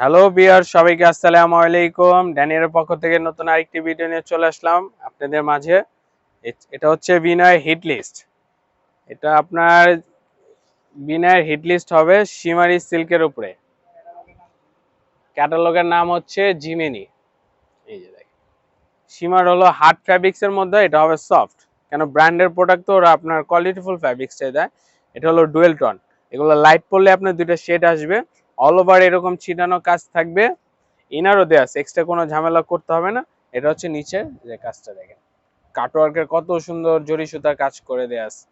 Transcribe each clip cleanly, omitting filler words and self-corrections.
Hello বিয়ার, সবাইকে আসসালামু আলাইকুম। ড্যানিয়েলের পক্ষ থেকে নতুন আরেকটি ভিডিও নিয়ে চলে আসলাম আপনাদের মাঝে। এটা হচ্ছে বিনয় হিট লিস্ট। এটা আপনার বিনয়ের হিট লিস্ট হবে শিমারি সিল্কের উপরে। ক্যাটালগের নাম হচ্ছে জিমেনি। এই যে দেখেন, শিমার হলো হার্ড ফ্যাব্রিক্স এর মধ্যে, এটা হবে সফট। কেন ব্র্যান্ডের প্রোডাক্ট তো ওরা আপনার কোয়ালিটিফুল ফ্যাব্রিক্স চাই দেয়। এটা হলো ডুয়েল টোন। এগুলো লাইট পড়লে আপনার দুইটা শেড আসবে। অল ওভার এরকম ছিটানো কাজ থাকবে। ইনারও দেওয়া আছে, এক্সট্রা কোনো ঝামেলা করতে হবে না। এটা হচ্ছে নিচের যে কাজটা দেখেন, কাটওয়ার্কের কত সুন্দর জরি সুতার কাজ করে দেওয়া আছে।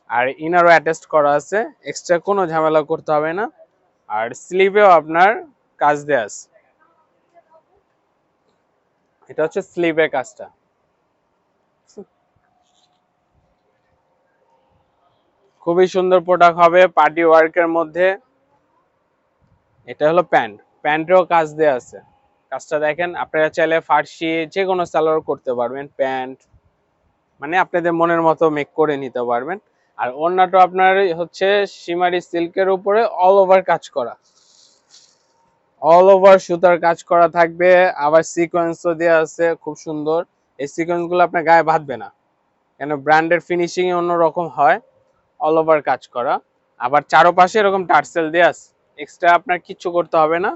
আর ইনারও অ্যাটাচড করা আছে, এক্সট্রা কোনো ঝামেলা করতে হবে না। আর স্লিভেও আপনার কাজ দেওয়া আছে। এটা হচ্ছে স্লিভের কাজটা। খুবই সুন্দর প্রোডাক্ট হবে পার্টি ওয়ার্কের মধ্যে। এটা হলো প্যান্ট, প্যান্টেও কাজ দেওয়া আছে। কাজটা দেখেন, আপনারা চাইলে ফার্সি যে কোনো সালোয়ার করতে পারবেন। প্যান্ট মানে আপনাদের মনের মতো মেক করে নিতে পারবেন। আর ওড়নাটা আপনার হচ্ছে শিমারি সিল্কের উপরে অল ওভার কাজ করা, অল ওভার সুতার কাজ করা থাকবে। আবার সিকোয়েন্সও দেওয়া আছে খুব সুন্দর। এই সিকোয়েন্সগুলো আপনার গায়ে বাঁধবে না, কেন ব্র্যান্ডের ফিনিশিং অন্যরকম হয়। অল ওভার কাজ করা, আবার চারপাশে এরকম টার্সেল দেওয়া আছে। এক্সট্রা আপনার কিচ্ছু করতে হবে না।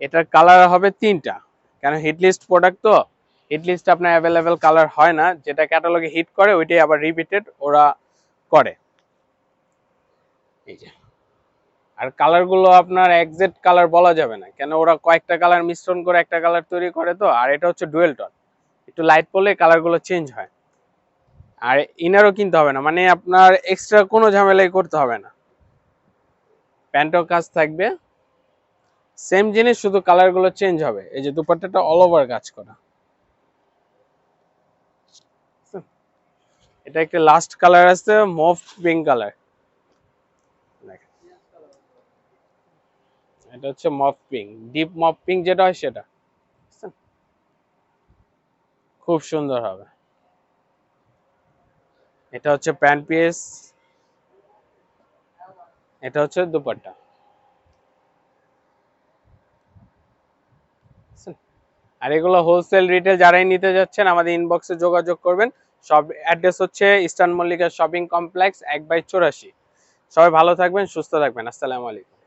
এটার কালার হবে তিনটা, কেন হিট লিস্ট প্রোডাক্ট তো। হিট লিস্ট আপনার অ্যাভেলেবেল কালার হয় না, যেটা ক্যাটালগে হিট করে ওইটাই আবার রিপিটেড ওরা করে। এই যে, আর কালারগুলো আপনার এক্সাক্ট কালার বলা যাবে না, কেন ওরা কয়েকটা কালার মিশ্রণ করে একটা কালার তৈরি করে তো। আর এটা হচ্ছে ডুয়েল টোন, একটু লাইট পড়লে কালারগুলো চেঞ্জ হয়। আর ইনারও কিনতে হবে না, মানে আপনার এক্সট্রা কোনো ঝামেলাই করতে হবে না। প্যান্টও কাজ থাকবে, সেম জিনিস, শুধু কালারগুলো চেঞ্জ হবে। এই যে দুপাট্টাটা অল ওভার কাজ করা। এটা একটা লাস্ট কালার আছে মভ পিঙ্ক কালার। এটা হচ্ছে mauve pink, deep mauve pink যেটা হয় সেটা। খুব সুন্দর হবে। এটা হচ্ছে প্যান্ট পিস, এটা হচ্ছে দুপাট্টা। আর এগুলো হোলসেল রিটেল যারাই নিতে যাচ্ছেন আমাদের ইনবক্সে যোগাযোগ করবেন। সব অ্যাড্রেস হচ্ছে ইস্টার্ন মল্লিকা শপিং কমপ্লেক্স 1/84। সবাই ভালো থাকবেন, সুস্থ থাকবেন। আসসালামু আলাইকুম।